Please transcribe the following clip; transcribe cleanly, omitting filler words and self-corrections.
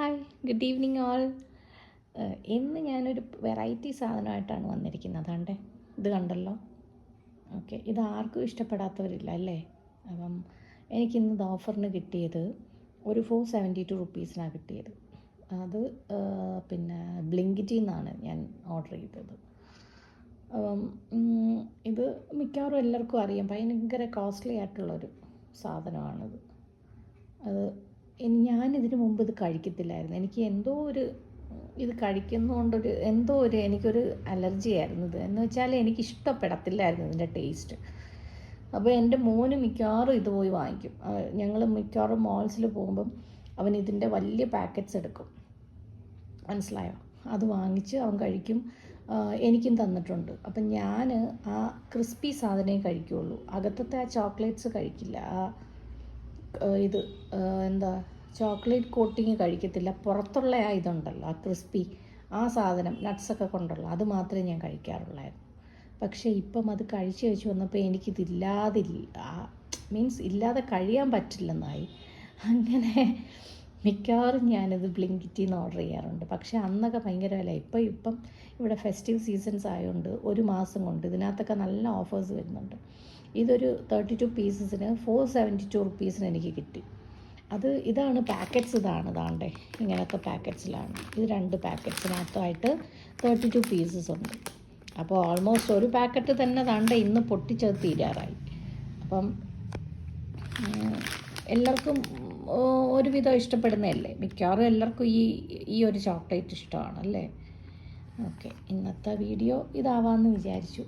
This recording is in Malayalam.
Hi, good evening all. ഇന്ന് ഞാനൊരു വെറൈറ്റി സാധനമായിട്ടാണ് വന്നിരിക്കുന്നത്. അതുകൊണ്ട് ഇത് കണ്ടല്ലോ. ഓക്കെ, ഇത് ആർക്കും ഇഷ്ടപ്പെടാത്തവരില്ല അല്ലേ? അപ്പം എനിക്കിന്ന് ഓഫറിന് കിട്ടിയത് ഒരു 472 റുപ്പീസിനാണ് കിട്ടിയത്. അത് പിന്നെ ബ്ലിങ്കിറ്റിൽ നിന്നാണ് ഞാൻ ഓർഡർ ചെയ്തത്. അപ്പം ഇത് മിക്കവാറും എല്ലാവർക്കും അറിയാം, ഭയങ്കര കോസ്റ്റ്ലി ആയിട്ടുള്ളൊരു സാധനമാണിത്. അത് ഞാനിതിന് മുമ്പ് ഇത് കഴിക്കത്തില്ലായിരുന്നു. എനിക്ക് എന്തോ ഒരു ഇത് കഴിക്കുന്നതുകൊണ്ടൊരു എന്തോ ഒരു എനിക്കൊരു അലർജി ആയിരുന്നു ഇത്. എന്ന് വെച്ചാൽ എനിക്ക് ഇഷ്ടപ്പെടത്തില്ലായിരുന്നു ഇതിൻ്റെ ടേസ്റ്റ്. അപ്പോൾ എൻ്റെ മോന് മിക്കവാറും ഇത് പോയി വാങ്ങിക്കും. ഞങ്ങൾ മിക്കവാറും മോൾസിൽ പോകുമ്പം അവൻ ഇതിൻ്റെ വലിയ പാക്കറ്റ്സ് എടുക്കും, മനസ്സിലായോ? അത് വാങ്ങിച്ച് അവൻ കഴിക്കും. എനിക്കും തന്നിട്ടുണ്ട്. അപ്പം ഞാൻ ആ ക്രിസ്പി സാധനമേ കഴിക്കുകയുള്ളൂ. അകത്തത്തെ ആ ചോക്ലേറ്റ്സ് കഴിക്കില്ല. ഇത് എന്താ ചോക്ലേറ്റ് കോട്ടിങ് കഴിക്കത്തില്ല. പുറത്തുള്ള ആ ഇതുണ്ടല്ലോ, ആ ക്രിസ്പി ആ സാധനം നട്ട്സൊക്കെ കൊണ്ടുള്ള അത് മാത്രമേ ഞാൻ കഴിക്കാറുള്ളായിരുന്നു. പക്ഷേ ഇപ്പം അത് കഴിച്ച് വന്നപ്പോൾ എനിക്കിതില്ലാതില്ല, മീൻസ് ഇല്ലാതെ കഴിയാൻ പറ്റില്ലെന്നായി. അങ്ങനെ മിക്കവാറും ഞാനിത് ബ്ലിങ്കിറ്റിൽ നിന്ന് ഓർഡർ ചെയ്യാറുണ്ട്. പക്ഷേ അന്നൊക്കെ ഭയങ്കര വില. ഇപ്പം ഇവിടെ ഫെസ്റ്റീവ് സീസൺസ് ആയതുകൊണ്ട് ഒരു മാസം കൊണ്ട് ഇതിനകത്തൊക്കെ നല്ല ഓഫേഴ്സ് വരുന്നുണ്ട്. ഇതൊരു 32 പീസസിന് 472 റുപ്പീസിന് എനിക്ക് കിട്ടി. ഇതാണ് പാക്കറ്റ്സ്. ഇതാണ്ടേ ഇങ്ങനത്തെ പാക്കറ്റ്സിലാണ്. ഇത് 2 പാക്കറ്റ്സിനകത്തായിട്ട് 32 പീസസ് ഉണ്ട്. അപ്പോൾ ഓൾമോസ്റ്റ് ഒരു പാക്കറ്റ് തന്നെ ഇന്ന് പൊട്ടിച്ചത് തീരാറായി. അപ്പം എല്ലാവർക്കും ഒരുവിധം ഇഷ്ടപ്പെടുന്നതല്ലേ? മിക്കവാറും എല്ലാവർക്കും ഈ ഒരു ചോക്ലേറ്റ് ഇഷ്ടമാണ് അല്ലേ? ഓക്കെ, ഇന്നത്തെ വീഡിയോ ഇതാവാമെന്ന് വിചാരിച്ചു.